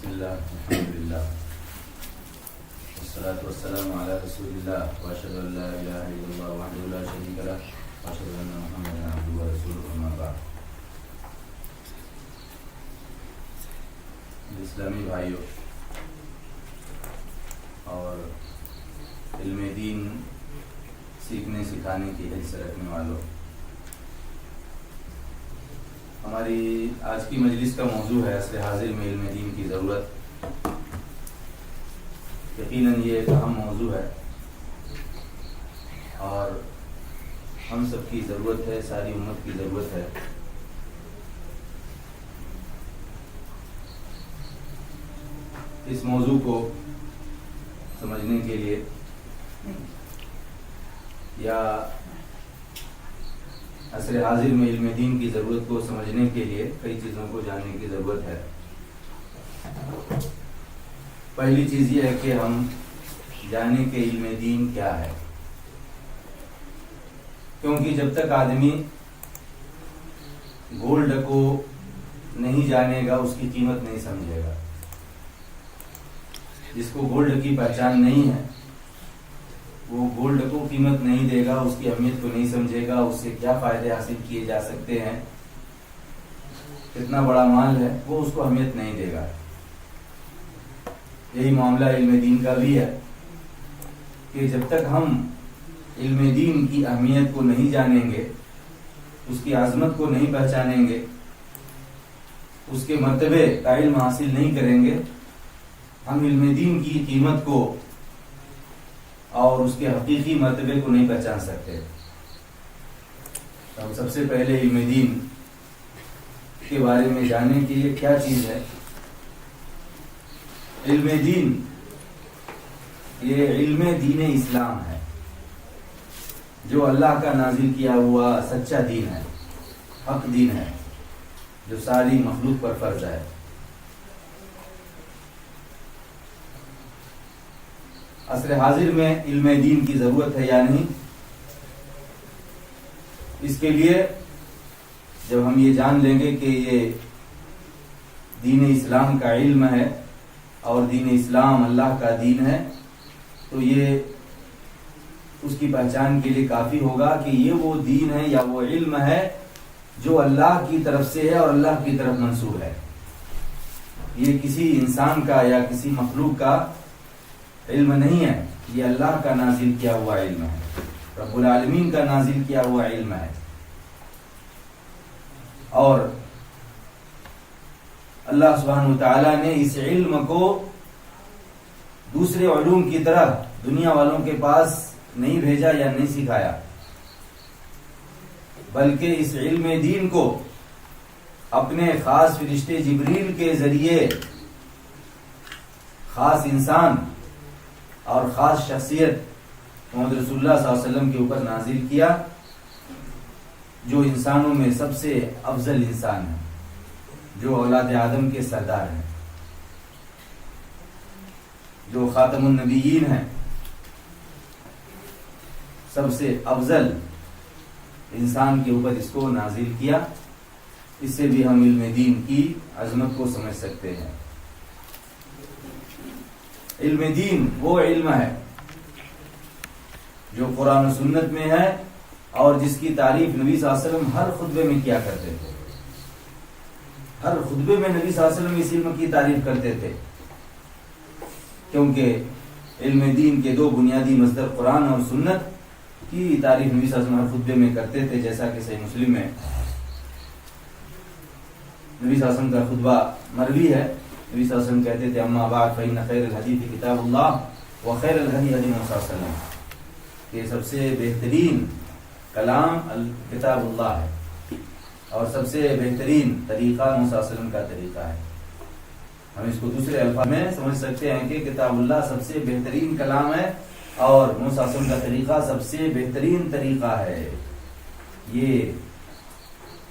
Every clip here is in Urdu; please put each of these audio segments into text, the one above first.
بسم اللہ الحمد للہ والصلاة والسلام علی رسول اللہ واشهد ان لا الہ الا اللہ وحدہ لا شریک لہ واشهد ان محمدا عبدہ ورسولہ اما بعد۔ اسلامی بھائیوں اور علم دین سیکھنے سکھانے کی حرص رکھنے والوں، ہماری آج کی مجلس کا موضوع ہے عصر حاضر میں علم دین کی ضرورت۔ یقیناً یہ ایک اہم موضوع ہے اور ہم سب کی ضرورت ہے، ساری امت کی ضرورت ہے۔ اس موضوع کو سمجھنے کے لیے یا عصر حاضر میں علم دین کی ضرورت کو سمجھنے کے لیے کئی چیزوں کو جاننے کی ضرورت ہے۔ پہلی چیز یہ ہے کہ ہم جانیں کہ علم دین کیا ہے، کیونکہ جب تک آدمی گولڈ کو نہیں جانے گا اس کی قیمت نہیں سمجھے گا۔ جس کو گولڈ کی پہچان نہیں ہے وہ گولڈ کو قیمت نہیں دے گا، اس کی اہمیت کو نہیں سمجھے گا، اس سے کیا فائدے حاصل کیے جا سکتے ہیں، کتنا بڑا مال ہے، وہ اس کو اہمیت نہیں دے گا۔ یہی معاملہ علم دین کا بھی ہے کہ جب تک ہم علم دین کی اہمیت کو نہیں جانیں گے، اس کی عظمت کو نہیں پہچانیں گے، اس کے مرتبے کا علم حاصل نہیں کریں گے، ہم علم دین کی قیمت کو اور اس کے حقیقی مرتبے کو نہیں پہچان سکتے۔ تو ہم سب سے پہلے علم دین کے بارے میں جاننے کے لیے کیا چیز ہے؟ علم دین یہ علم دین اسلام ہے، جو اللہ کا نازل کیا ہوا سچا دین ہے، حق دین ہے، جو ساری مخلوق پر فرض ہے۔ عصر حاضر میں علم دین کی ضرورت ہے یا نہیں، اس کے لیے جب ہم یہ جان لیں گے کہ یہ دین اسلام کا علم ہے اور دین اسلام اللہ کا دین ہے، تو یہ اس کی پہچان کے لیے کافی ہوگا کہ یہ وہ دین ہے یا وہ علم ہے جو اللہ کی طرف سے ہے اور اللہ کی طرف منسوب ہے۔ یہ کسی انسان کا یا کسی مخلوق کا علم نہیں ہے، یہ اللہ کا نازل کیا ہوا علم ہے، رب العالمین کا نازل کیا ہوا علم ہے۔ اور اللہ سبحانہ وتعالی نے اس علم کو دوسرے علوم کی طرح دنیا والوں کے پاس نہیں بھیجا یا نہیں سکھایا، بلکہ اس علم دین کو اپنے خاص فرشتے جبریل کے ذریعے خاص انسان اور خاص شخصیت محمد رسول اللہ صلی اللہ علیہ وسلم کے اوپر نازل کیا، جو انسانوں میں سب سے افضل انسان ہے، جو اولاد آدم کے سردار ہیں، جو خاتم النبیین ہیں، سب سے افضل انسان کے اوپر اس کو نازل کیا۔ اس سے بھی ہم علم دین کی عظمت کو سمجھ سکتے ہیں۔ علم دین وہ علم ہے جو قرآن و سنت میں ہے اور جس کی تعریف نبی صلی اللہ علیہ وسلم ہر خطبے میں کیا کرتے تھے۔ ہر خطبے میں نبی صلی اللہ علیہ وسلم اس علم کی تعریف کرتے تھے، کیونکہ علم دین کے دو بنیادی مصدر قرآن اور سنت کی تعریف نبی صلی اللہ علیہ وسلم ہر خطبے میں کرتے تھے، جیسا کہ صحیح مسلم میں نبی صلی اللہ علیہ وسلم کا خطبہ مروی ہے۔ نبی صلی اللہ علیہ وسلم کہتے تھے اما بعد فإن خیر الحدیث کتاب اللہ وخیر الہدی ہدی محمد صلی اللہ علیہ وسلم، یہ سب سے بہترین کلام کتاب اللہ ہے اور سب سے بہترین طریقہ محمد صلی اللہ علیہ وسلم کا طریقہ ہے۔ ہم اس کو دوسرے الفاظ میں سمجھ سکتے ہیں کہ کتاب اللہ سب سے بہترین کلام ہے اور محمد صلی اللہ علیہ وسلم کا طریقہ سب سے بہترین طریقہ ہے۔ یہ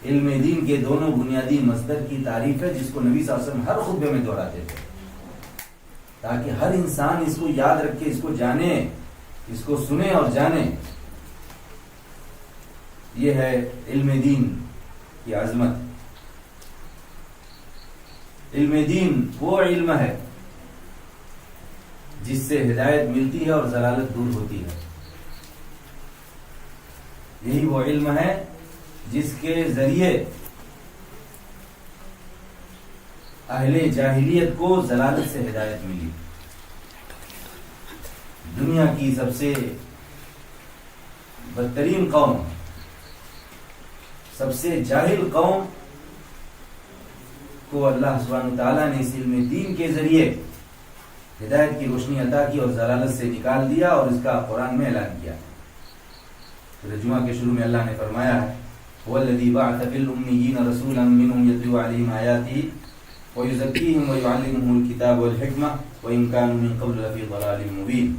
علم دین کے دونوں بنیادی مصدر کی تعریف ہے، جس کو نبی صلی اللہ علیہ وسلم ہر خطبے میں دہراتے تھے، تاکہ ہر انسان اس کو یاد رکھے، اس کو جانے، اس کو سنے اور جانے۔ یہ ہے علم دین کی عظمت۔ علم دین وہ علم ہے جس سے ہدایت ملتی ہے اور ضلالت دور ہوتی ہے. یہی وہ علم ہے جس کے ذریعے اہل جاہلیت کو ضلالت سے ہدایت ملی. دنیا کی سب سے بدترین قوم، سب سے جاہل قوم کو اللہ سبحانہ تعالیٰ نے اس علم دین کے ذریعے ہدایت کی روشنی عطا کی اور ضلالت سے نکال دیا، اور اس کا قرآن میں اعلان کیا. جمعہ کے شروع میں اللہ نے فرمایا ہے وَالَّذِي بَعَثَ فِي الْأُمِّيِّينَ رَسُولًا مِّنْهُمْ يَتْلُو عَلَيْهِمْ آيَاتِهِ وَيُزَكِّيهِمْ وَيُعَلِّمُهُمُ الْكِتَابَ وَالْحِكْمَةَ وَإِن كَانُوا مِن قَبْلُ لَفِي ضَلَالٍ مُّبِينٍ.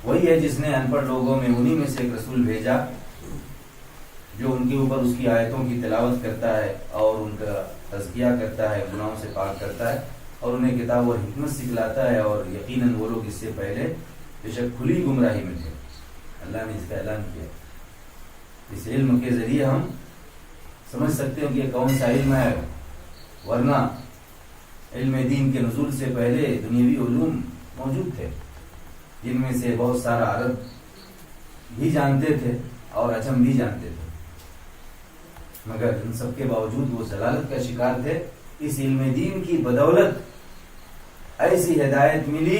وہی ہے جس نے ان پڑھ لوگوں میں انہی میں سے ایک رسول بھیجا جو ان کے اوپر اس کی آیتوں کی تلاوت کرتا ہے اور ان کا تزکیہ کرتا ہے، گناہوں سے پاک کرتا ہے اور انہیں کتاب اور حکمت سکھلاتا ہے، اور یقیناً وہ لوگ اس سے پہلے بے شک کھلی گمراہی میں تھے. اللہ نے اس کا اعلان کیا. اس علم کے ذریعے ہم سمجھ سکتے ہیں کہ یہ کون سا علم ہے، ورنہ علم دین کے نزول سے پہلے دنیاوی علوم موجود تھے جن میں سے بہت سارا عرب بھی جانتے تھے اور عجم بھی جانتے تھے، مگر ان سب کے باوجود وہ ضلالت کا شکار تھے. اس علم دین کی بدولت ایسی ہدایت ملی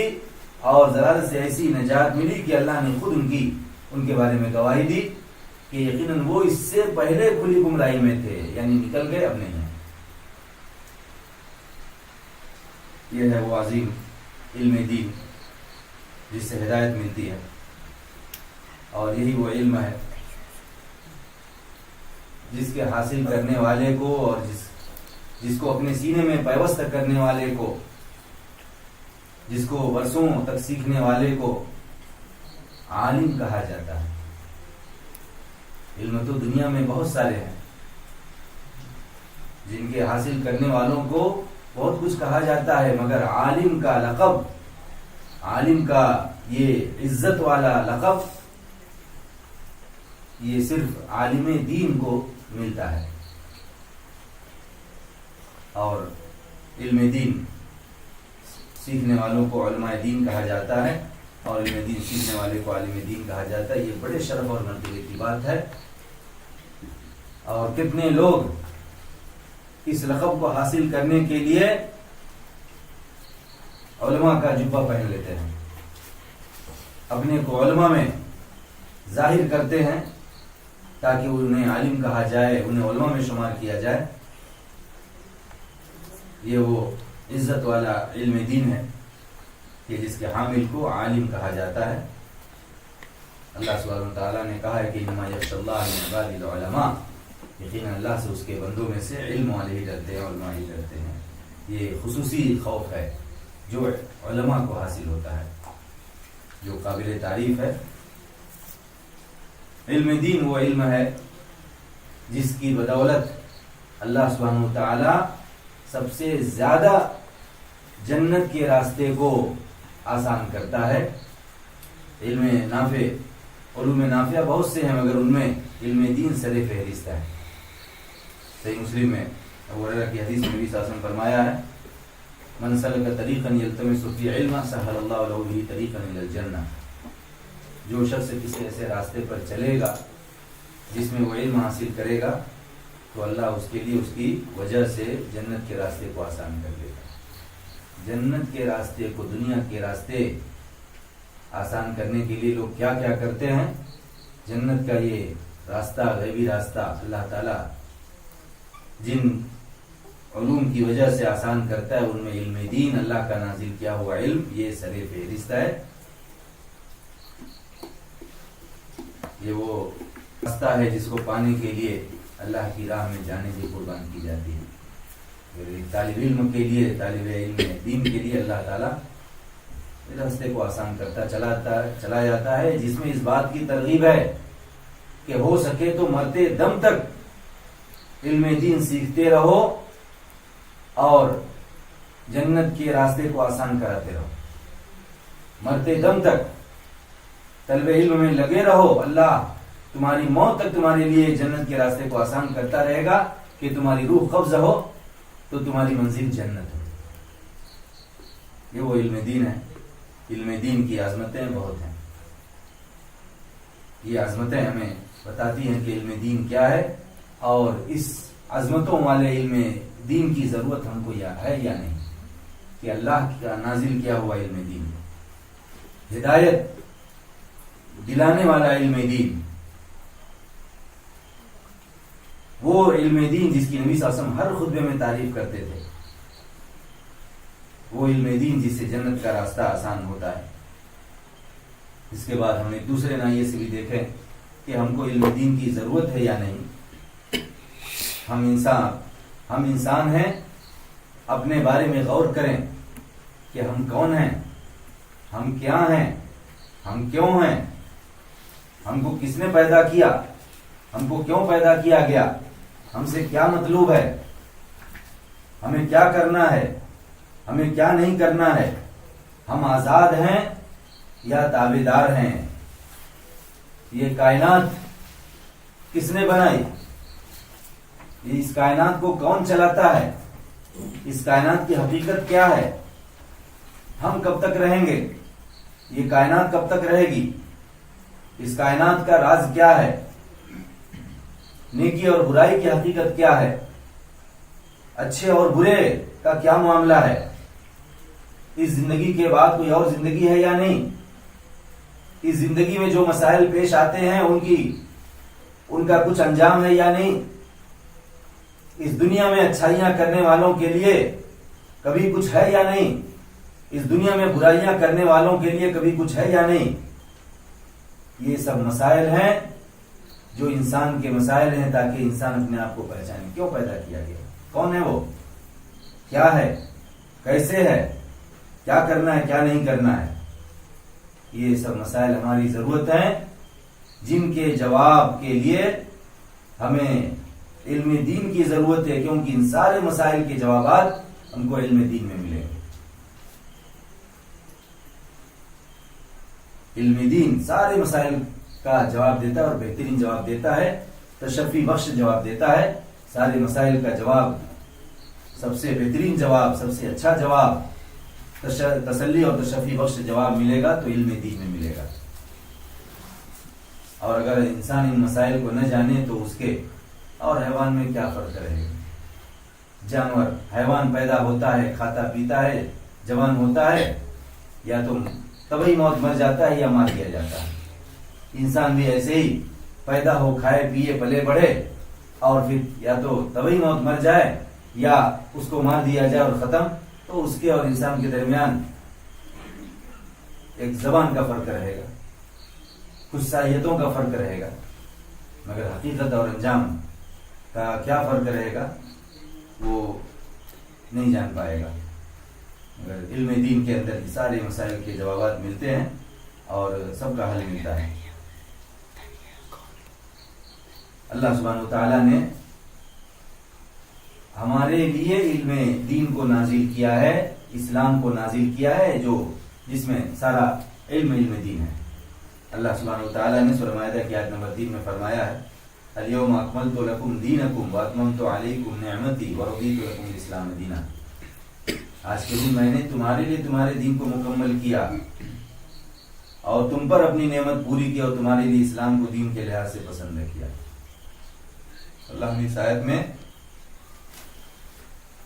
اور ضلالت سے ایسی نجات ملی کہ اللہ نے خود ان کے بارے میں گواہی دی کہ یقیناً وہ اس سے پہلے کھلی گمراہی میں تھے، یعنی نکل گئے اب نہیں ہیں. یہ ہے وہ عظیم علم دین جس سے ہدایت ملتی ہے، اور یہی وہ علم ہے جس کے حاصل کرنے والے کو اور جس کو اپنے سینے میں پیوست کرنے والے کو، جس کو برسوں تک سیکھنے والے کو عالم کہا جاتا ہے. علم تو دنیا میں بہت سارے ہیں جن کے حاصل کرنے والوں کو بہت کچھ کہا جاتا ہے، مگر عالم کا لقب، عالم کا یہ عزت والا لقب، یہ صرف عالم دین کو ملتا ہے. اور علم دین سیکھنے والوں کو علماء دین کہا جاتا ہے اور علم دین سیکھنے والے کو عالم دین کہا جاتا ہے. یہ بڑے شرف اور مرتبے کی بات ہے، اور کتنے لوگ اس لقب کو حاصل کرنے کے لیے علماء کا جبہ پہن لیتے ہیں، اپنے کو علماء میں ظاہر کرتے ہیں تاکہ انہیں عالم کہا جائے، انہیں علماء میں شمار کیا جائے. یہ وہ عزت والا علم دین ہے کہ جس کے حامل کو عالم کہا جاتا ہے. اللہ سبحانہ وتعالیٰ نے کہا ہے کہ انما یخشی اللہ من عبادہ العلماء، یقیناً اللہ سے اس کے بندوں میں سے علم والے ہی ڈرتے ہیں، علماء ہی ڈرتے ہیں. یہ خصوصی خوف ہے جو علماء کو حاصل ہوتا ہے، جو قابل تعریف ہے. علم دین وہ علم ہے جس کی بدولت اللہ سبحانہ وتعالیٰ سب سے زیادہ جنت کے راستے کو آسان کرتا ہے. علم نافع، علوم نافعہ بہت سے ہیں مگر ان میں علم دین سر فہرست ہے. صحیح مسلم میں ابو ہریرہ کی حدیث میں نبی صلی اللہ علیہ وسلم فرمایا ہے من سلک طریقا یلتمس فیہ علما سہل اللہ لہ بہ طریقا الی الجنہ. جو شخص کسی ایسے راستے پر چلے گا جس میں وہ علم حاصل کرے گا تو اللہ اس کے لیے اس کی وجہ سے جنت کے راستے کو آسان کر دے گا. جنت کے راستے کو، دنیا کے راستے آسان کرنے کے لیے لوگ کیا کیا کرتے ہیں. جنت کا یہ راستہ، غیبی راستہ، اللہ تعالیٰ جن علوم کی وجہ سے آسان کرتا ہے ان میں علم دین، اللہ کا نازل کیا ہوا علم، یہ سر فہرست ہے. یہ وہ راستہ ہے جس کو پانے کے لیے اللہ کی راہ میں جانے کی قربان کی جاتی ہے. طالب علم کے لیے، طالب علم دین کے لیے اللہ تعالیٰ راستے کو آسان کرتا چلا جاتا ہے، جس میں اس بات کی ترغیب ہے کہ ہو سکے تو مرتے دم تک علم دین سیکھتے رہو اور جنت کے راستے کو آسان کراتے رہو. مرتے دم تک طلب علم میں لگے رہو، اللہ تمہاری موت تک تمہارے لیے جنت کے راستے کو آسان کرتا رہے گا کہ تمہاری روح قبض ہو تو تمہاری منزل جنت ہے۔ یہ وہ علم دین ہے۔ علم دین کی عظمتیں بہت ہیں۔ یہ عظمتیں ہمیں بتاتی ہیں کہ علم دین کیا ہے، اور اس عظمتوں والے علم دین کی ضرورت ہم کو ہے یا نہیں، کہ اللہ کا نازل کیا ہوا علم دین، ہدایت دلانے والا علم دین، وہ علم دین جس کی نبی صلی اللہ علیہ وسلم ہر خطبے میں تعریف کرتے تھے، وہ علم دین جس سے جنت کا راستہ آسان ہوتا ہے۔ اس کے بعد ہم ایک دوسرے ناحیے سے بھی دیکھیں کہ ہم کو علم دین کی ضرورت ہے یا نہیں۔ ہم انسان ہیں، اپنے بارے میں غور کریں کہ ہم کون ہیں، ہم کیا ہیں، ہم کیوں ہیں، ہم کو کس نے پیدا کیا، ہم کو کیوں پیدا کیا گیا، ہم سے کیا مطلوب ہے، ہمیں کیا کرنا ہے، ہمیں کیا نہیں کرنا ہے، ہم آزاد ہیں یا تابعدار ہیں، یہ کائنات کس نے بنائی، اس کائنات کو کون چلاتا ہے، اس کائنات کی حقیقت کیا ہے، ہم کب تک رہیں گے، یہ کائنات کب تک رہے گی، اس کائنات کا راز کیا ہے، نیکی اور برائی کی حقیقت کیا ہے، اچھے اور برے کا کیا معاملہ ہے، اس زندگی کے بعد کوئی اور زندگی ہے یا نہیں، اس زندگی میں جو مسائل پیش آتے ہیں ان کا کچھ انجام ہے یا نہیں، اس دنیا میں اچھائیاں کرنے والوں کے لیے کبھی کچھ ہے یا نہیں، اس دنیا میں برائیاں کرنے والوں کے لیے کبھی کچھ ہے یا نہیں۔ یہ سب مسائل ہیں جو انسان کے مسائل ہیں، تاکہ انسان اپنے آپ کو پہچانے کیوں پیدا کیا گیا، کون ہے وہ، کیا ہے، کیسے ہے، کیا کرنا ہے، کیا نہیں کرنا ہے۔ یہ سب مسائل ہماری ضرورت ہیں، جن کے جواب کے لیے ہمیں علم دین کی ضرورت ہے، کیونکہ ان سارے مسائل کے جوابات ہم کو علم دین میں ملیں گے۔ علم دین سارے مسائل کا جواب دیتا ہے، اور بہترین جواب دیتا ہے، تشفی بخش جواب دیتا ہے۔ سارے مسائل کا جواب، سب سے بہترین جواب، سب سے اچھا جواب، تسلی اور تشفی بخش جواب ملے گا تو علم دین میں ملے گا۔ اور اگر انسان ان مسائل کو نہ جانے تو اس کے اور حیوان میں کیا فرق رہے گا۔ جانور، حیوان پیدا ہوتا ہے، کھاتا پیتا ہے، جوان ہوتا ہے، یا تو طبعی موت مر جاتا ہے یا مار دیا جاتا ہے۔ انسان بھی ایسے ہی پیدا ہو، کھائے پیے پلے بڑھے، اور پھر یا تو طبعی موت مر جائے یا اس کو مار دیا جائے اور ختم۔ تو اس کے اور انسان کے درمیان ایک زبان کا فرق رہے گا، کچھ صلاحیتوں کا فرق رہے گا، مگر حقیقت اور انجام کا کیا فرق رہے گا وہ نہیں جان پائے گا۔ مگر علم دین کے اندر سارے مسائل کے جوابات ملتے ہیں اور سب کا حل ملتا ہے۔ اللہ سبحانہ و تعالیٰ نے ہمارے لیے علم دین کو نازل کیا ہے، اسلام کو نازل کیا ہے، جس میں سارا علم دین ہے۔ اللہ سبحانہ و تعالیٰ نے سورہ مائدہ کی آیت نمبر 3 میں فرمایا ہے، اليوم اکملت لکم دینکم واتممت علیکم نعمتی ورضیت لکم الاسلام دینا۔ آج کے دن میں نے تمہارے لیے تمہارے دین کو مکمل کیا اور تم پر اپنی نعمت پوری کی، اور تمہارے لیے اسلام کو دین کے لحاظ سے پسند کیا۔ اللہ نے اس آیت میں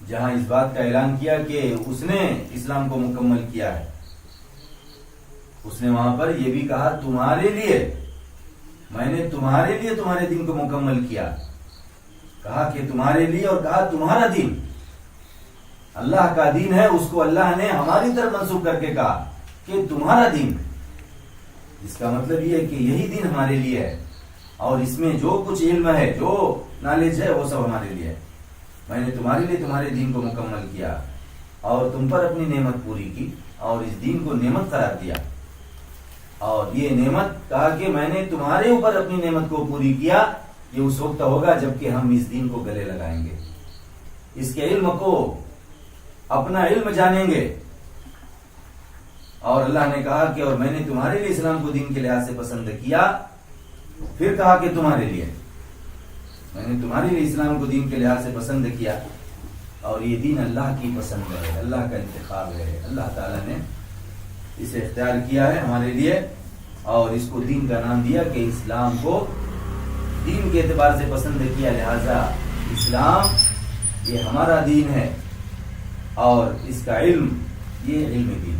جہاں اس بات کا اعلان کیا کہ اس نے اسلام کو مکمل کیا ہے، اس نے وہاں پر یہ بھی کہا تمہارے لیے، میں نے تمہارے لیے تمہارے دین کو مکمل کیا، کہا کہ تمہارے لیے، اور کہا تمہارا دین اللہ کا دین ہے، اس کو اللہ نے ہماری طرف منسوب کر کے کہا کہ تمہارا دین، جس کا مطلب یہ ہے کہ یہی دین ہمارے لیے ہے، اور اس میں جو کچھ علم ہے، جو نالج ہے، وہ سب ہمارے لیے ہے۔ میں نے تمہارے لیے تمہارے دین کو مکمل کیا اور تم پر اپنی نعمت پوری کی، اور اس دین کو نعمت قرار دیا، اور یہ نعمت کہا کہ میں نے تمہارے اوپر اپنی نعمت کو پوری کیا۔ یہ اس وقت ہوگا جبکہ ہم اس دین کو گلے لگائیں گے، اس کے علم کو اپنا علم جانیں گے۔ اور اللہ نے کہا کہ اور میں نے تمہارے لیے اسلام کو دین کے لحاظ سے پسند کیا، پھر کہا کہ تمہارے لیے، میں نے تمہارے لیے اسلام کو دین کے لحاظ سے پسند کیا، اور یہ دین اللہ کی پسند ہے، اللہ کا انتخاب ہے، اللہ تعالیٰ نے اسے اختیار کیا ہے ہمارے لیے، اور اس کو دین کا نام دیا کہ اسلام کو دین کے اعتبار سے پسند کیا، لہذا اسلام یہ ہمارا دین ہے، اور اس کا علم یہ علم دین،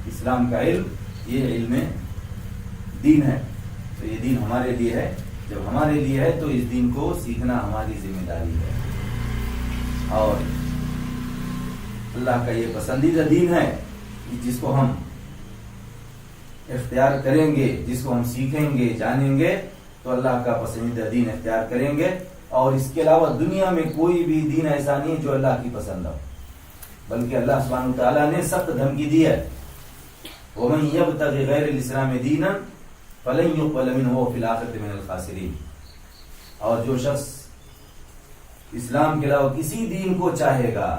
اسلام کا علم یہ علم دین ہے، تو یہ دین ہمارے لیے ہے۔ جب ہمارے لیے ہے تو اس دین کو سیکھنا ہماری ذمہ داری ہے، اور اللہ کا یہ پسندیدہ دین ہے جس کو ہم اختیار کریں گے، جس کو ہم سیکھیں گے، جانیں گے، تو اللہ کا پسندیدہ دین اختیار کریں گے، اور اس کے علاوہ دنیا میں کوئی بھی دین ایسا نہیں جو اللہ کی پسند ہو، بلکہ اللہ سبحانہ وتعالیٰ نے سخت دھمکی دی ہے، وَمَن يَبْتَغِ غَيْرَ الْإِسْلَامِ دِينًا فَلَن يُقْبَلَ مِنْهُ وَهُوَ فِي الْآخِرَةِ مِنَ الْخَاسِرِينَ، اور جو شخص اسلام کے علاوہ کسی دین کو چاہے گا،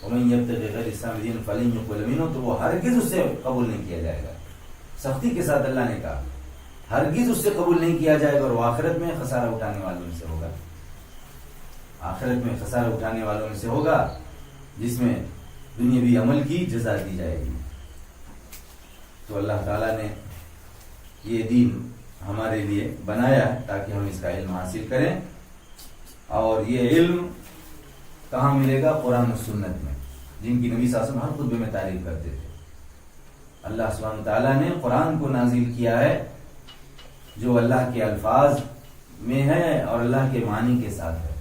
وَمَن يَبْتَغِ غَيْرَ الْإِسْلَامِ دِينًا فَلَن يُقْبَلَ مِنْهُ، تو وہ ہرگز اس سے قبول نہیں کیا جائے گا، سختی کے ساتھ اللہ نے کہا ہرگز اس سے قبول نہیں کیا جائے گا، اور وہ آخرت میں خسارہ اٹھانے والوں میں سے ہوگا، آخرت میں خسارہ اٹھانے والوں میں سے ہوگا، جس میں دنیاوی عمل کی جزا دی جائے گی۔ تو اللہ تعالیٰ نے یہ دین ہمارے لیے بنایا تاکہ ہم اس کا علم حاصل کریں، اور یہ علم کہاں ملے گا؟ قرآن و سنت میں، جن کی نبی صلی اللہ علیہ وسلم ہر خطبے میں تعریف کرتے تھے۔ اللہ سبحانہ تعالیٰ نے قرآن کو نازل کیا ہے جو اللہ کے الفاظ میں ہے اور اللہ کے معنی کے ساتھ ہے،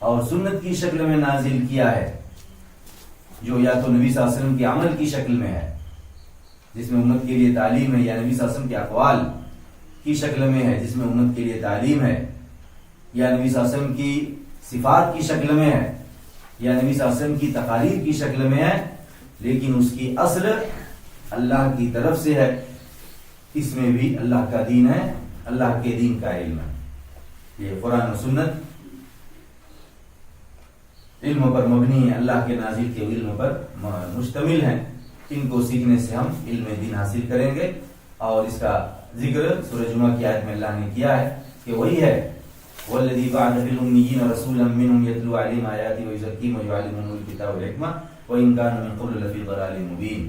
اور سنت کی شکل میں نازل کیا ہے جو یا تو نبی صلی اللہ علیہ وسلم کے عمل کی شکل میں ہے، جس میں امت کے لیے تعلیم ہے، یا نبی صلی اللہ علیہ وسلم کے اقوال کی شکل میں ہے جس میں امت کے لیے تعلیم ہے، یا نبی صلی اللہ علیہ وسلم کی صفات کی شکل میں ہے، یا نبی صلی اللہ علیہ وسلم کی تقاریر کی شکل میں ہے، لیکن اس کی اصل اللہ کی طرف سے ہے، اس میں بھی اللہ کا دین ہے، اللہ کے دین کا علم ہے۔ یہ قرآن و سنت علم پر مبنی ہے، اللہ کے نازل کے علم پر مشتمل ہیں، ان کو سیکھنے سے ہم علم دین حاصل کریں گے، اور اس کا ذکر سورہ جمعہ کی آیت میں اللہ نے کیا ہے کہ وہی ہے وَالَّذِي بَعَثَ فِي الْأُمِّيِّينَ رَسُولًا مِّنْهُمْ يَتْلُو عَلَيْهِمْ آيَاتِهِ وَيُزَكِّيهِمْ وَيُعَلِّمُهُمُ الْكِتَابَ وَالْحِكْمَةَ وَإِن كَانُوا مِن قَبْلُ لَفِي ضَلَالٍ مُّبِينٍ،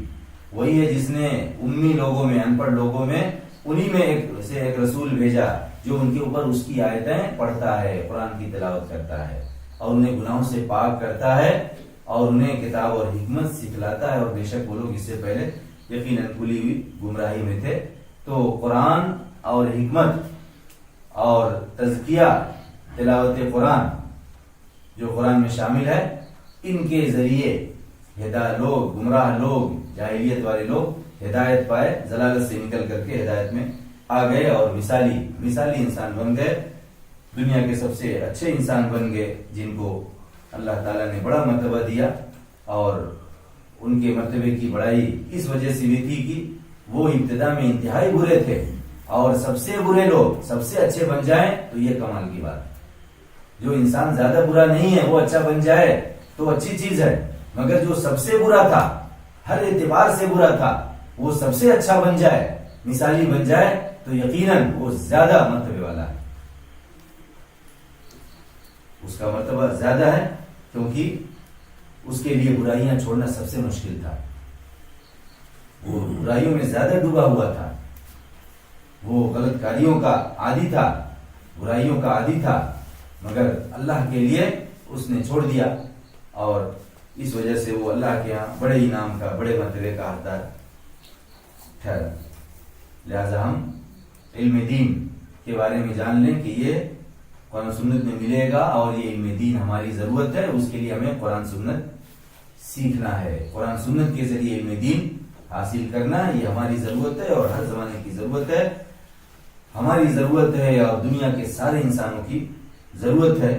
وہی ہے جس نے امی لوگوں میں، ان پڑھ لوگوں میں، انہی میں ایک رسول بھیجا جو ان کے اوپر اس کی آیتیں پڑھتا ہے، قرآن کی تلاوت کرتا ہے، اور انہیں گناہوں سے پاک کرتا ہے، اور انہیں کتاب اور حکمت سکھلاتا ہے، اور بے شک وہ لوگ اس سے پہلے یقیناً کھلی ہوئی گمراہی میں تھے۔ تو قرآن اور حکمت اور تزکیہ، تلاوت قرآن جو قرآن میں شامل ہے، ان کے ذریعے لوگ، گمراہ لوگ، جاہلیت والے لوگ ہدایت پائے، ضلالت سے نکل کر کے ہدایت میں آ گئے، اور مثالی انسان بن گئے، دنیا کے سب سے اچھے انسان بن گئے، جن کو اللہ تعالیٰ نے بڑا مرتبہ دیا، اور ان کے مرتبے کی بڑائی اس وجہ سے بھی تھی کہ وہ ابتدا میں انتہائی برے تھے، اور سب سے برے لوگ سب سے اچھے بن جائیں تو یہ کمال کی بات ہے۔ جو انسان زیادہ برا نہیں ہے وہ اچھا بن جائے تو اچھی چیز ہے، مگر جو سب سے برا تھا، ہر اعتبار سے برا تھا، وہ سب سے اچھا بن جائے، مثالی بن جائے، تو یقیناً وہ زیادہ مرتبے والا ہے، اس کا مرتبہ زیادہ ہے، کیونکہ اس کے لیے برائیاں چھوڑنا سب سے مشکل تھا، وہ برائیوں میں زیادہ ڈوبا ہوا تھا، وہ غلط کاریوں کا عادی تھا، برائیوں کا عادی تھا، مگر اللہ کے لیے اس نے چھوڑ دیا، اور اس وجہ سے وہ اللہ کے ہاں بڑے انعام کا، بڑے مرتبے کا حقدار ٹھہرا۔ لہذا ہم علم دین کے بارے میں جان لیں کہ یہ قرآن سنت میں ملے گا، اور یہ علم دین ہماری ضرورت ہے، اس کے لیے ہمیں قرآن سنت سیکھنا ہے، قرآن سنت کے ذریعے علم دین حاصل کرنا، یہ ہماری ضرورت ہے، اور ہر زمانے کی ضرورت ہے، ہماری ضرورت ہے، اور دنیا کے سارے انسانوں کی ضرورت ہے،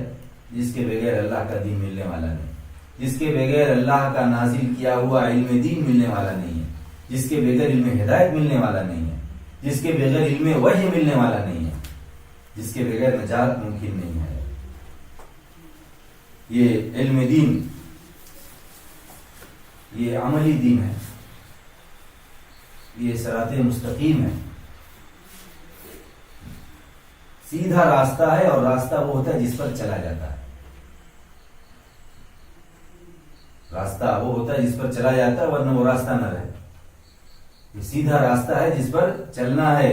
جس کے بغیر اللہ کا دین ملنے والا نہیں، جس کے بغیر اللہ کا نازل کیا ہوا علم دین ملنے والا نہیں ہے، جس کے بغیر علم ہدایت ملنے والا نہیں ہے، جس کے بغیر علم وحی ملنے والا نہیں ہے، جس کے بغیر نجات ممکن نہیں ہے۔ یہ علم دین، یہ عملی دین ہے، یہ صراط مستقیم ہے، سیدھا راستہ ہے، اور راستہ وہ ہوتا ہے جس پر چلا جاتا ہے۔ راستہ وہ ہوتا ہے جس پر چلا جاتا ہے، ورنہ وہ راستہ نہ رہے. یہ سیدھا راستہ ہے جس پر چلنا ہے،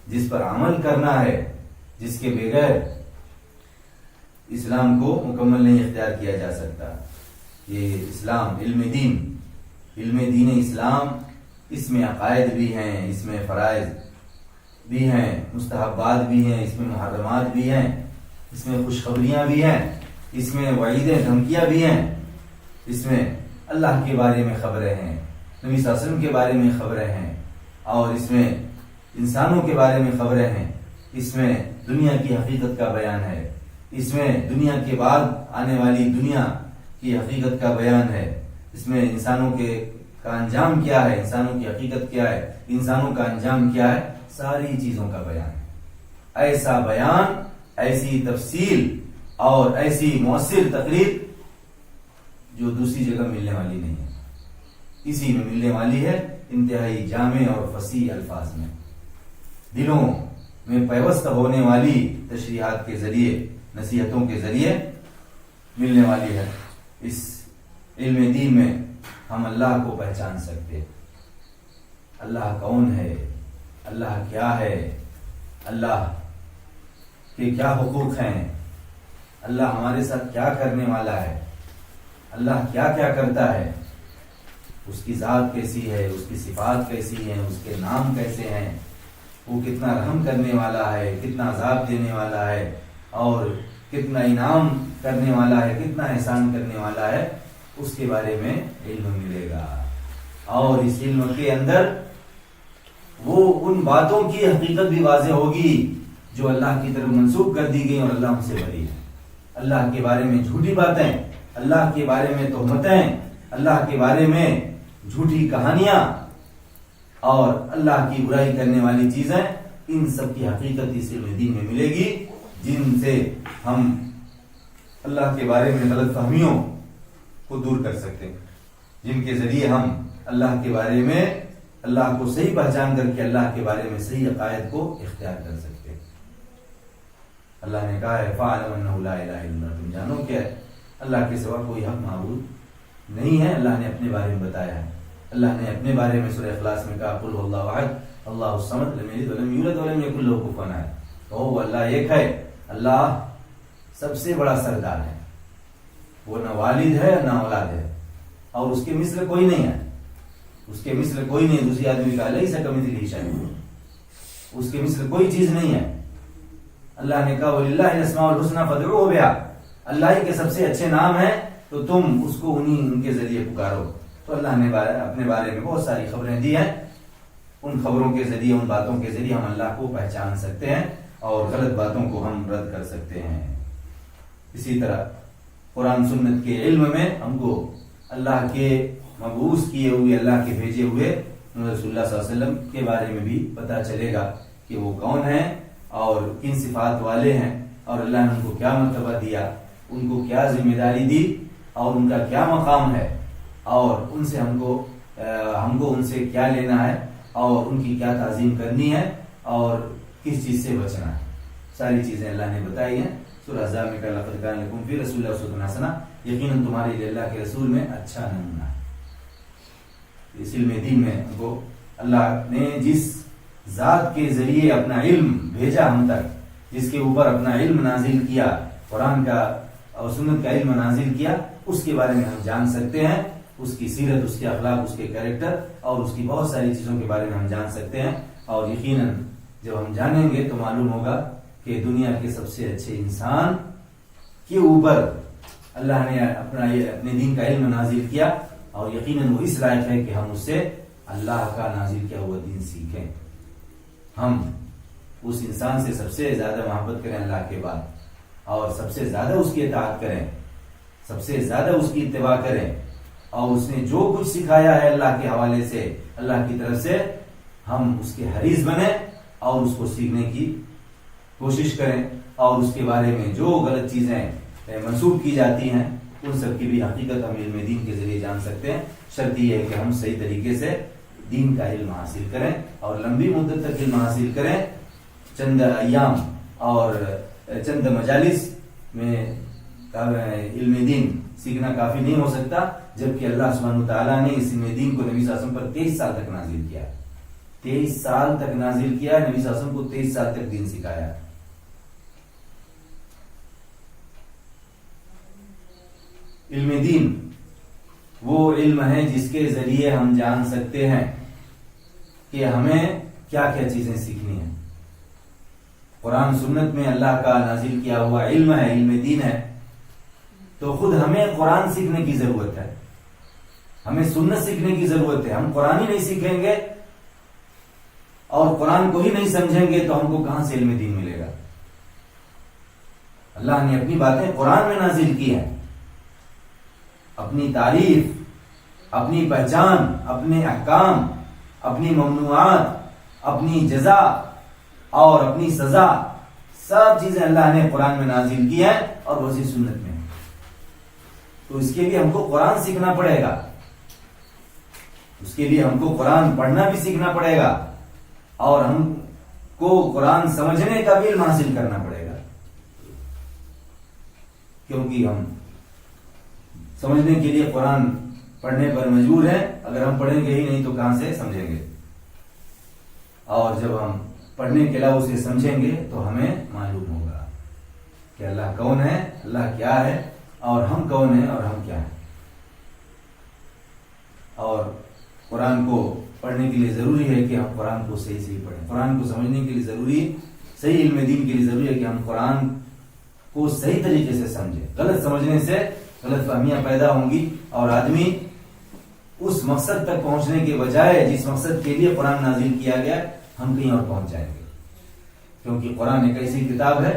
جس پر عمل کرنا ہے، جس کے بغیر اسلام کو مکمل نہیں اختیار کیا جا سکتا. یہ اسلام علم دین اسلام، اس میں عقائد بھی ہیں، اس میں فرائض بھی ہیں، مستحبات بھی ہیں، اس میں محرمات بھی ہیں، اس میں خوشخبریاں بھی ہیں، اس میں وعیدیں دھمکیاں بھی ہیں، اس میں اللہ کے بارے میں خبریں ہیں، نبی صلی اللہ علیہ وسلم کے بارے میں خبریں ہیں، اور اس میں انسانوں کے بارے میں خبریں ہیں. اس میں دنیا کی حقیقت کا بیان ہے، اس میں دنیا کے بعد آنے والی دنیا کی حقیقت کا بیان ہے. اس میں انسانوں کا انجام کیا ہے، انسانوں کی حقیقت کیا ہے، انسانوں کا انجام کیا ہے، ساری چیزوں کا بیان ہے. ایسا بیان، ایسی تفصیل اور ایسی مؤثر تقریر جو دوسری جگہ ملنے والی نہیں ہے، اسی میں ملنے والی ہے، انتہائی جامع اور فصیح الفاظ میں، دلوں میں پیوست ہونے والی تشریحات کے ذریعے، نصیحتوں کے ذریعے ملنے والی ہے. اس علم دین میں ہم اللہ کو پہچان سکتے، اللہ کون ہے، اللہ کیا ہے، اللہ کے کیا حقوق ہیں، اللہ ہمارے ساتھ کیا کرنے والا ہے، اللہ کیا کیا کرتا ہے، اس کی ذات کیسی ہے، اس کی صفات کیسی ہیں، اس کے نام کیسے ہیں، وہ کتنا رحم کرنے والا ہے، کتنا عذاب دینے والا ہے، اور کتنا انعام کرنے والا ہے، کتنا احسان کرنے والا ہے، اس کے بارے میں علم ملے گا. اور اس علم کے اندر وہ ان باتوں کی حقیقت بھی واضح ہوگی جو اللہ کی طرف منسوب کر دی گئی اور اللہ ان سے بری ہے. اللہ کے بارے میں جھوٹی باتیں، اللہ کے بارے میں تہمتیں، اللہ کے بارے میں جھوٹی کہانیاں اور اللہ کی برائی کرنے والی چیزیں، ان سب کی حقیقت اس علم دین میں ملے گی، جن سے ہم اللہ کے بارے میں غلط فہمیوں کو دور کر سکتے ہیں، جن کے ذریعے ہم اللہ کے بارے میں اللہ کو صحیح پہچان کر کے اللہ کے بارے میں صحیح عقائد کو اختیار کر سکتے ہیں. اللہ نے کہا ہے فَاعْلَمْ أَنَّهُ لَا إِلَٰهَ إِلَّا اللَّهُ، تم جانو کہ اللہ کے سوا کوئی حق معبود نہیں ہے. اللہ نے اپنے بارے میں بتایا ہے، اللہ نے اپنے بارے میں سورہ اخلاص میں کہا قُلْ هُوَ اللَّهُ أَحَدٌ اللَّهُ الصَّمَدُ لَمْ يَلِدْ وَلَمْ يُولَدْ وَلَمْ يَكُن لَّهُ كُفُوًا أَحَدٌ. وہ اللہ ایک ہے، اللہ سب سے بڑا سردار ہے، وہ نہ والد ہے نہ اولاد ہے، اور اس کے مثل کوئی نہیں ہے، اس کے مثل کوئی نہیں. دوسری آدمی کا لیس کمثلہ شیء، اس کے مثل کوئی چیز نہیں ہے. اللہ نے کہا وَلِلَّهِ الْأَسْمَاءُ الْحُسْنَىٰ فَادْعُوهُ بِهَا، اللہ ہی کے سب سے اچھے نام ہیں تو تم اس کو ان کے ذریعے پکارو. تو اللہ نے اپنے بارے میں بہت ساری خبریں دی ہیں، ان خبروں کے ذریعے، ان باتوں کے ذریعے ہم اللہ کو پہچان سکتے ہیں اور غلط باتوں کو ہم رد کر سکتے ہیں. اسی طرح قرآن سنت کے علم میں ہم کو اللہ کے مبعوث کیے ہوئے، اللہ کے بھیجے ہوئے رسول اللہ صلی اللہ علیہ وسلم کے بارے میں بھی پتہ چلے گا کہ وہ کون ہیں اور کن صفات والے ہیں، اور اللہ نے ان کو کیا مرتبہ دیا، ان کو کیا ذمہ داری دی، اور ان کا کیا مقام ہے، اور ان سے ہم کو ان سے کیا لینا ہے، اور ان کی کیا تعظیم کرنی ہے، اور کس چیز سے بچنا ہے. ساری چیزیں اللہ نے بتائی ہیں. سورہ احزاب میں کہا لقد کان لکم فی رسول اللہ اسوۃ حسنہ، یقیناً تمہارے لیے اللہ کے رسول میں اچھا نمونہ ہے. اس علم دین میں ہم کو اللہ نے جس ذات کے ذریعے اپنا علم بھیجا ہم تک، جس کے اوپر اپنا علم نازل کیا، قرآن کا اور سنت کا علم نازل کیا، اس کے بارے میں ہم جان سکتے ہیں. اس کی سیرت، اس کے اخلاق، اس کے کیریکٹر اور اس کی بہت ساری چیزوں کے بارے میں ہم جان سکتے ہیں. اور یقیناً جب ہم جانیں گے تو معلوم ہوگا کہ دنیا کے سب سے اچھے انسان کے اوپر اللہ نے اپنے دین کا علم نازل کیا، اور یقیناً وہ اس لائق ہے کہ ہم اس سے اللہ کا نازل کیا ہوا دین سیکھیں. ہم اس انسان سے سب سے زیادہ محبت کریں اللہ کے بعد، اور سب سے زیادہ اس کی اطاعت کریں، سب سے زیادہ اس کی اتباع کریں، اور اس نے جو کچھ سکھایا ہے اللہ کے حوالے سے، اللہ کی طرف سے، ہم اس کے حریص بنیں اور اس کو سیکھنے کی کوشش کریں. اور اس کے بارے میں جو غلط چیزیں منسوب کی جاتی ہیں ان سب کی بھی حقیقت ہم علم دین کے ذریعے جان سکتے ہیں. شرط یہ ہے کہ ہم صحیح طریقے سے دین کا علم حاصل کریں اور لمبی مدت تک علم حاصل کریں. چند ایام اور چند مجالس میں علم دین سیکھنا کافی نہیں ہو سکتا، جبکہ اللہ سبحانہ تعالیٰ نے اس علم دین کو نبی صلی اللہ علیہ وسلم پر 23 سال تک نازل کیا، 23 سال تک نازل کیا، نبی صلی اللہ علیہ وسلم کو 23 سال تک دین سکھایا۔ علم دین وہ علم ہے جس کے ذریعے ہم جان سکتے ہیں کہ ہمیں کیا کیا چیزیں سیکھنی ہیں۔ قرآن سنت میں اللہ کا نازل کیا ہوا علم ہے، علم دین ہے، تو خود ہمیں قرآن سیکھنے کی ضرورت ہے، ہمیں سنت سیکھنے کی ضرورت ہے۔ ہم قرآن ہی نہیں سیکھیں گے اور قرآن کو ہی نہیں سمجھیں گے تو ہم کو کہاں سے علم دین ملے گا؟ اللہ نے اپنی باتیں قرآن میں نازل کی ہیں، اپنی تعریف، اپنی پہچان، اپنے احکام، اپنی ممنوعات، اپنی جزا اور اپنی سزا، سب چیزیں اللہ نے قرآن میں نازل کی ہیں اور وہی سنت میں۔ تو اس کے لیے ہم کو قرآن سیکھنا پڑے گا، اس کے لیے ہم کو قرآن پڑھنا بھی سیکھنا پڑے گا اور ہم کو قرآن سمجھنے کا بھی علم حاصل کرنا پڑے گا، کیونکہ ہم سمجھنے کے لیے قرآن پڑھنے پر مجبور ہیں۔ اگر ہم پڑھیں گے ہی نہیں تو کہاں سے سمجھیں گے؟ اور جب ہم پڑھنے کے علاوہ اسے سمجھیں گے تو ہمیں معلوم ہوگا کہ اللہ کون ہے، اللہ کیا ہے، اور ہم کون ہیں اور ہم کیا ہیں۔ اور قرآن کو پڑھنے کے لیے ضروری ہے کہ ہم قرآن کو صحیح پڑھیں۔ قرآن کو سمجھنے کے لیے ضروری، صحیح علم دین کے لیے ضروری ہے کہ ہم قرآن کو صحیح طریقے سے سمجھیں۔ غلط سمجھنے سے غلط فہمیاں پیدا ہوں گی اور آدمی اس مقصد تک پہنچنے کے بجائے جس مقصد کے لیے قرآن نازل کیا گیا ہم کہیں اور پہنچ جائیں گے، کیونکہ قرآن ایک ایسی کتاب ہے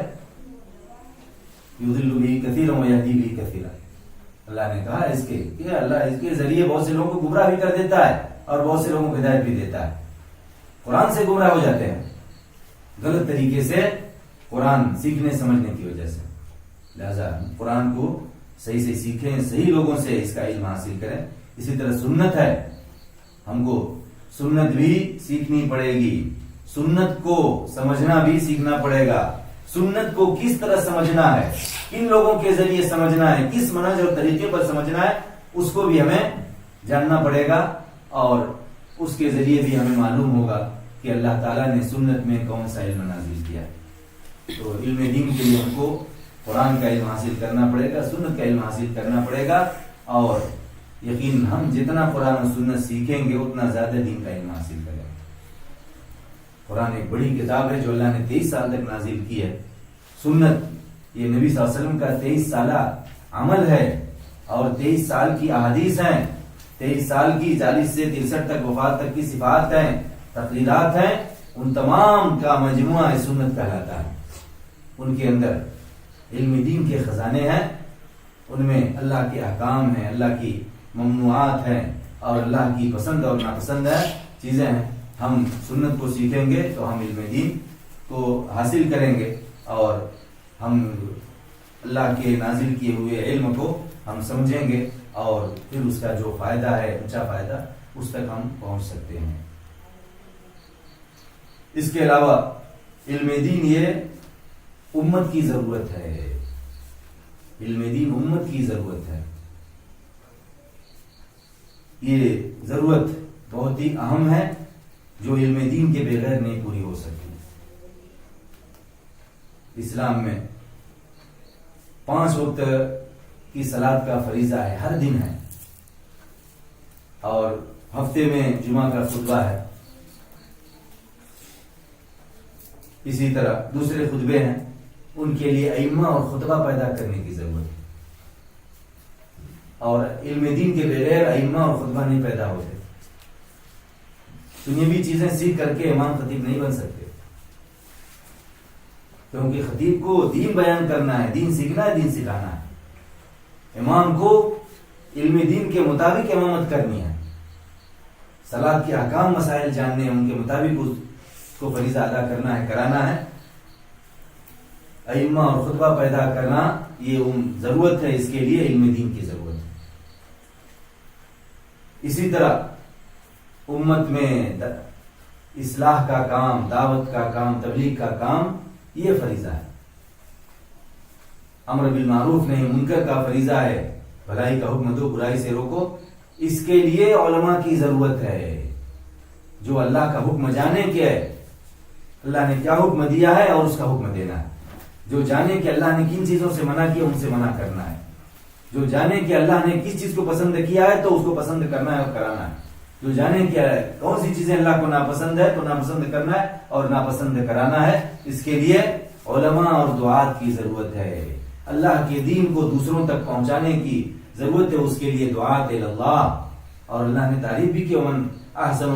یضل بہ کثیرا ویہدی بہ کثیرا۔ اللہ نے کہا اس کے کہ اللہ اس کے ذریعے بہت سے لوگوں کو گمراہ بھی کر دیتا ہے اور بہت سے لوگوں کو ہدایت بھی دیتا ہے۔ قرآن سے گمراہ ہو جاتے ہیں غلط طریقے سے قرآن سیکھنے سمجھنے کی وجہ سے، لہذا قرآن کو صحیح سے سیکھیں، صحیح لوگوں سے اس کا علم حاصل کریں۔ اسی طرح سنت ہے، ہم کو سنت بھی سیکھنی پڑے گی، سنت کو سمجھنا بھی سیکھنا پڑے گا۔ سنت کو کس طرح سمجھنا ہے، کن لوگوں کے ذریعے سمجھنا ہے، کس منہج اور طریقے پر سمجھنا ہے، اس کو بھی ہمیں جاننا پڑے گا، اور اس کے ذریعے بھی ہمیں معلوم ہوگا کہ اللہ تعالیٰ نے سنت میں کون سا علم نازل کیا ہے۔ تو علم دین کے لیے ہم کو قرآن کا علم حاصل کرنا پڑے گا، سنت کا علم حاصل کرنا پڑے گا، اور یقین ہم جتنا قرآن و سنت سیکھیں گے اتنا زیادہ دین کا علم حاصل کریں گے۔ قرآن ایک بڑی کتاب ہے جو اللہ نے 23 سال تک نازل کی ہے۔ سنت یہ نبی صلی اللہ علیہ وسلم کا 23 سالہ عمل ہے، اور 23 سال کی احادیث ہیں، 23 سال کی 40 سے 63 تک وفات تک کی صفات ہیں، تقریرات ہیں، ان تمام کا مجموعہ سنت کہلاتا ہے۔ ان کے اندر علم دین کے خزانے ہیں، ان میں اللہ کے احکام ہیں، اللہ کی ممنوعات ہیں، اور اللہ کی پسند اور ناپسند چیزیں ہیں۔ ہم سنت کو سیکھیں گے تو ہم علم دین کو حاصل کریں گے، اور ہم اللہ کے نازل کیے ہوئے علم کو ہم سمجھیں گے، اور پھر اس کا جو فائدہ ہے، اونچا فائدہ، اس تک ہم پہنچ سکتے ہیں۔ اس کے علاوہ علم دین یہ امت کی ضرورت ہے، علم دین امت کی ضرورت ہے۔ یہ ضرورت بہت ہی اہم ہے جو علم دین کے بغیر نہیں پوری ہو سکتی۔ اسلام میں 5 وقت کی صلاۃ کا فریضہ ہے، ہر دن ہے، اور ہفتے میں جمعہ کا خطبہ ہے، اسی طرح دوسرے خطبے ہیں، ان کے لیے ائمہ اور خطبہ پیدا کرنے کی ضرورت ہے، اور علم دین کے بغیر ائمہ اور خطبہ نہیں پیدا ہوتے۔ دنیاوی چیزیں سیکھ کر کے امام خطیب نہیں بن سکتے، کیونکہ خطیب کو دین بیان کرنا ہے، دین سیکھنا ہے، دین سکھانا ہے۔ امام کو علم دین کے مطابق امامت کرنی ہے، صلاۃ کے احکام مسائل جاننے ہیں، ان کے مطابق اس کو فریضہ ادا کرنا ہے، کرانا ہے۔ ائمہ اور خطبہ پیدا کرنا یہ ضرورت ہے، اس کے لیے علم دین کی ضرورت ہے۔ اسی طرح امت میں اصلاح کا کام، دعوت کا کام، تبلیغ کا کام یہ فریضہ ہے۔ امر بالمعروف نہیں منکر کا فریضہ ہے، بھلائی کا حکم دو، برائی سے روکو، اس کے لیے علماء کی ضرورت ہے جو اللہ کا حکم جانے کہ اللہ نے کیا حکم دیا ہے اور اس کا حکم دینا ہے، جو جانے کہ اللہ نے کن چیزوں سے منع کیا ان سے منع کرنا ہے، جو جانے کہ اللہ نے کس چیز کو پسند کیا ہے تو اس کو پسند کرنا ہے اور کرانا ہے، جو جانے کہ کون سی چیزیں اللہ کو ناپسند ہے تو ناپسند کرنا ہے اور ناپسند کرانا ہے، اس کے لیے علماء اور دعات کی ضرورت ہے۔ اللہ کے دین کو دوسروں تک پہنچانے کی ضرورت ہے، اس کے لیے دعات اللہ، اور اللہ نے تعریف بھی کی ومن احسن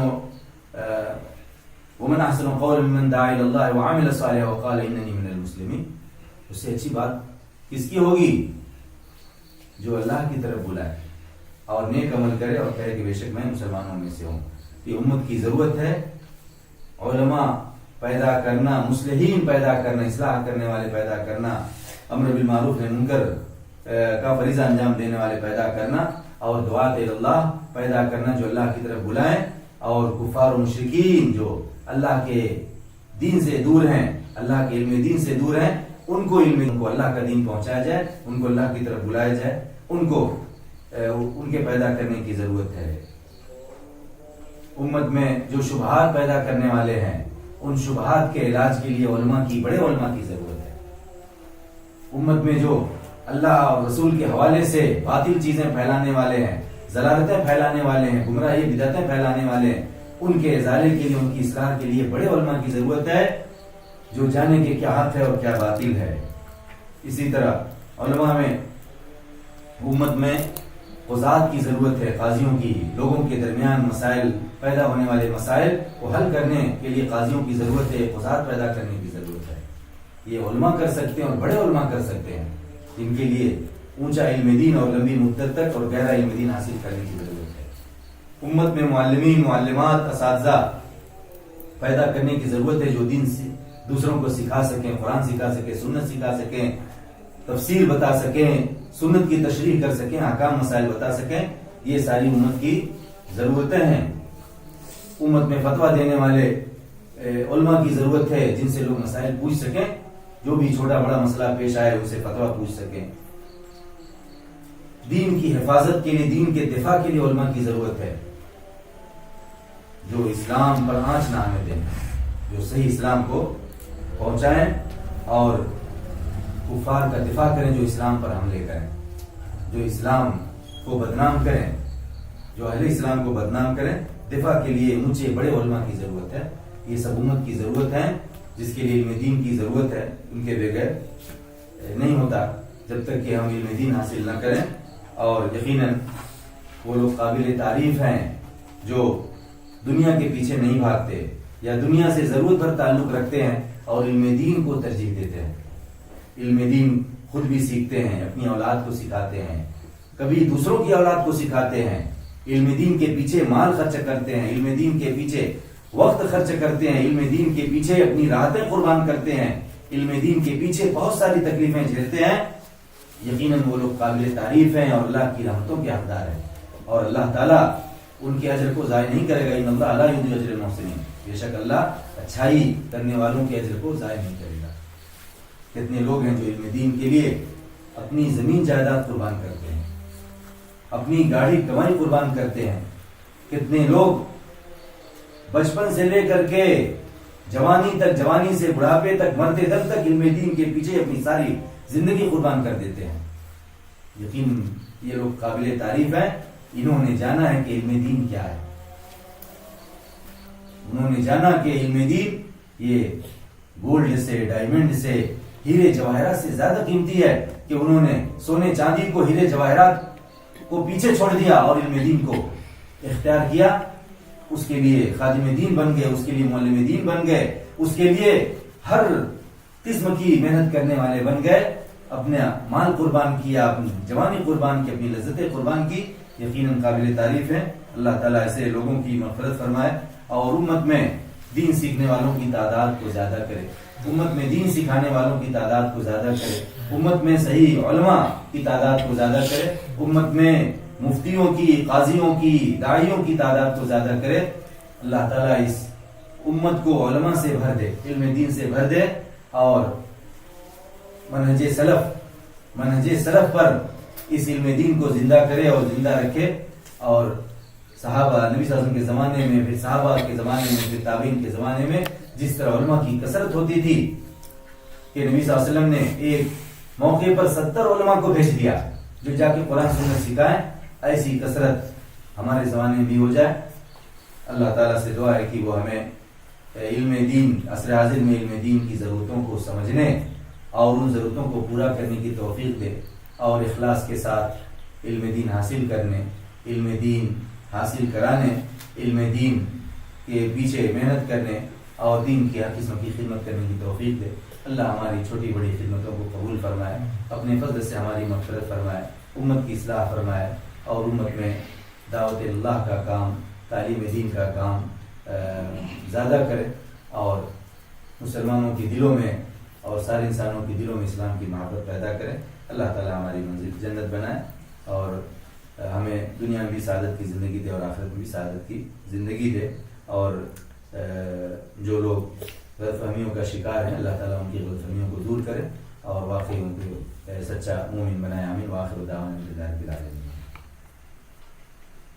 قولا ممن دعا الى الله وعمل صالحا وقال انني من المسلمين۔ اس سے اچھی بات کس کی ہوگی؟ جو اللہ کی طرف بلائے اور نیک عمل کرے اور کہے کہ بے شک میں مسلمانوں میں سے ہوں۔ یہ امت کی ضرورت ہے، علماء پیدا کرنا، مصلحین پیدا کرنا، اصلاح کرنے والے پیدا کرنا، امر بالمعروف نہی منکر کا فریضہ انجام دینے والے پیدا کرنا، اور دعات اللہ پیدا کرنا جو اللہ کی طرف بلائیں، اور کفار و مشرکین جو اللہ کے دین سے دور ہیں، اللہ کے علم دین سے دور ہیں، ان کو اللہ کا دین پہنچایا جائے، ان کو اللہ کی طرف بلایا جائے، ان کے پیدا کرنے کی ضرورت ہے۔ امت میں جو شبہات پیدا کرنے والے ہیں، ان شبہات کے علاج کے لیے بڑے علماء کی ضرورت ہے۔ امت میں جو اللہ اور رسول کے حوالے سے باطل چیزیں پھیلانے والے ہیں، ضلالتیں پھیلانے والے ہیں، گمراہی بدعتیں پھیلانے والے ہیں، ان کے ازالے کے لیے، ان کی اصلاح کے لیے بڑے علماء کی ضرورت ہے جو جانے کہ کیا حق ہے اور کیا باطل ہے۔ اسی طرح علماء میں امت میں قضات کی ضرورت ہے، قاضیوں کی، لوگوں کے درمیان مسائل پیدا ہونے والے مسائل کو حل کرنے کے لیے قاضیوں کی ضرورت ہے، قضات پیدا کرنے کی ضرورت ہے۔ یہ علماء کر سکتے ہیں اور بڑے علماء کر سکتے ہیں، جن کے لیے اونچا علم دین اور لمبی مدت تک اور گہرا علم دین حاصل کرنے کی ضرورت ہے۔ امت میں معلمین، معلمات، اساتذہ پیدا کرنے کی ضرورت ہے جو دین سے دوسروں کو سکھا سکیں، قرآن سکھا سکیں، سنت سکھا سکیں، تفسیر بتا سکیں، سنت کی تشریح کر سکیں، احکام مسائل بتا سکیں۔ یہ ساری امت کی ضرورتیں ہیں۔ امت میں فتویٰ دینے والے علماء کی ضرورت ہے جن سے لوگ مسائل پوچھ سکیں، جو بھی چھوٹا بڑا مسئلہ پیش آئے ان سے فتویٰ پوچھ سکیں۔ دین کی حفاظت کے لیے، دین کے دفاع کے لیے علماء کی ضرورت ہے جو اسلام پر آنچ نہ آنے دیں، جو صحیح اسلام کو پہنچائیں اور کفار کا دفاع کریں جو اسلام پر حملے کریں، جو اسلام کو بدنام کریں، جو اہل اسلام کو بدنام کریں۔ دفاع کے لیے اونچے بڑے علماء کی ضرورت ہے۔ یہ سب امت کی ضرورت ہے جس کے لیے علم دین کی ضرورت ہے، ان کے بغیر نہیں ہوتا جب تک کہ ہم علم دین حاصل نہ کریں۔ اور یقیناً وہ لوگ قابل تعریف ہیں جو دنیا کے پیچھے نہیں بھاگتے یا دنیا سے ضرورت بھر تعلق رکھتے ہیں اور علم دین کو ترجیح دیتے ہیں۔ علم دین خود بھی سیکھتے ہیں، اپنی اولاد کو سکھاتے ہیں، کبھی دوسروں کی اولاد کو سکھاتے ہیں، علم دین کے پیچھے مال خرچ کرتے ہیں، علم دین کے پیچھے وقت خرچ کرتے ہیں، علم دین کے پیچھے اپنی راحتیں قربان کرتے ہیں، علم دین کے پیچھے بہت ساری تکلیفیں جھیلتے ہیں۔ یقیناً وہ لوگ قابل تعریف ہیں اور اللہ کی رحمتوں کے حقدار ہیں، اور اللہ تعالیٰ ان کے اجر کو ضائع نہیں کرے گا۔ ان اللہ لا یضیع اجر المحسنین، بے شک اللہ اچھائی کرنے والوں کے اجر کو ضائع نہیں کرے گا۔ کتنے لوگ ہیں جو علم دین کے لیے اپنی زمین جائیداد قربان کرتے ہیں، اپنی گاڑی کمائی قربان کرتے ہیں۔ کتنے لوگ بچپن سے لے کر کے جوانی تک، جوانی سے بڑھاپے تک، مرتے دم تک علم دین کے پیچھے اپنی ساری زندگی قربان کر دیتے ہیں۔ یقین یہ لوگ قابل تعریف ہیں، انہوں نے جانا ہے کہ علم دین کیا ہے، انہوں نے جانا کہ علم دین یہ گولڈ سے، ڈائمنڈ سے، ہیرے جواہرات سے زیادہ قیمتی ہے، کہ انہوں نے سونے چاندی کو، ہیرے جواہرات کو پیچھے چھوڑ دیا اور علم دین کو اختیار کیا۔ اس کے لیے خادم دین بن گئے، اس کے لیے معلم دین بن گئے، اس کے لیے ہر قسم کی محنت کرنے والے بن گئے، اپنا مال قربان کیا، اپنی جوانی قربان کی، اپنی لذتیں قربان کی۔ یقیناً قابل تعریف ہے۔ اللہ تعالیٰ ایسے لوگوں کی مغفرت فرمائے اور امت میں دین سیکھنے والوں کی تعداد کو زیادہ کرے، امت میں دین سکھانے والوں کی تعداد کو زیادہ کرے، امت میں صحیح علماء کی تعداد کو زیادہ کرے، امت میں مفتیوں کی، قاضیوں کی، داعیوں کی تعداد کو زیادہ کرے۔ اللہ تعالیٰ اس امت کو علماء سے بھر دے، علم دین سے بھر دے، اور منہج سلف پر اس علم دین کو زندہ کرے اور زندہ رکھے. اور صحابہ نبی صلی اللہ علیہ وسلم کے زمانے میں، پھر صحابہ کے زمانے میں، پھر تابعین کے زمانے میں جس طرح علماء کی کثرت ہوتی تھی کہ نبی صلی اللہ علیہ وسلم نے ایک موقع پر 70 علماء کو بھیج دیا جو جا کے قرآن سنت سکھائیں، ایسی کثرت ہمارے زمانے میں بھی ہو جائے. اللہ تعالیٰ سے دعا ہے کہ وہ ہمیں علم دین، عصر حاضر میں علم دین کی ضرورتوں کو سمجھنے اور ان ضرورتوں کو پورا کرنے کی توفیق دے، اور اخلاص کے ساتھ علم دین حاصل کرنے، علم دین حاصل کرانے، علم دین کے پیچھے محنت کرنے اور دین کی ہر قسم کی خدمت کرنے کی توفیق دے. اللہ ہماری چھوٹی بڑی خدمتوں کو قبول فرمائے، اپنے فضل سے ہماری مغفرت فرمائے، امت کی اصلاح فرمائے، اور امت میں دعوت اللہ کا کام، تعلیم دین کا کام زیادہ کرے، اور مسلمانوں کے دلوں میں اور سارے انسانوں کے دلوں میں اسلام کی محبت پیدا کرے. اللہ تعالی ہماری منزل جنت بنائے اور ہمیں دنیا میں بھی سعادت کی زندگی دے اور آخرت میں بھی سعادت کی زندگی دے. اور جو لوگ غلط فہمیوں کا شکار ہیں، اللہ تعالیٰ ان کی غلط فہمیوں کو دور کرے اور واقعی ان کو سچا مومن بنائے. آمین. وآخر دعوانا الحمد للہ رب العالمین.